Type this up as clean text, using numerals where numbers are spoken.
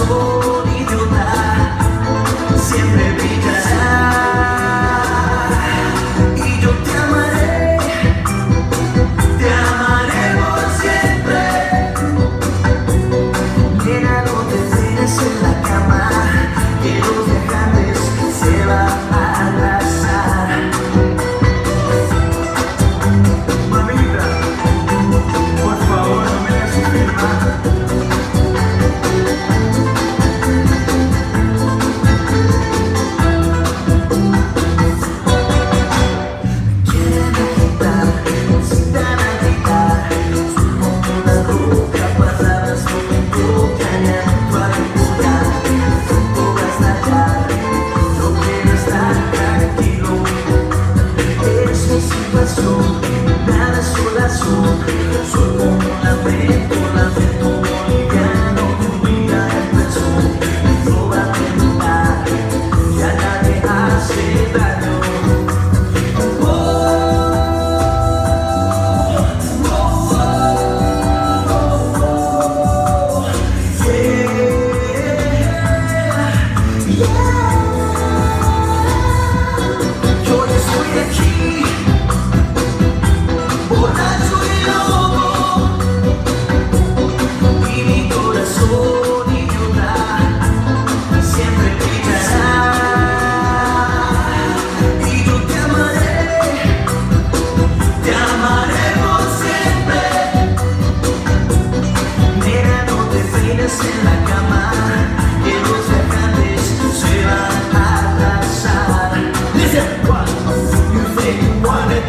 corazón idiota siempre brillará. Y yo te amaré por siempre. Nena, no te tienes en la cama, que los viajantes se van a abrazar. Mamita, por favor, no me dejes sufrir más. Nada soy como un lamento boliviano, tu vida empezó, no va a terminar, ya nadie hace daño. Yo ya estoy aquí, borracho y loco, y mi corazón idiota siempre brillará. Y yo te amaré por siempre. Nena, no te peines en la cama, que los viajantes se van a atrasar. Listen, what you think you want it,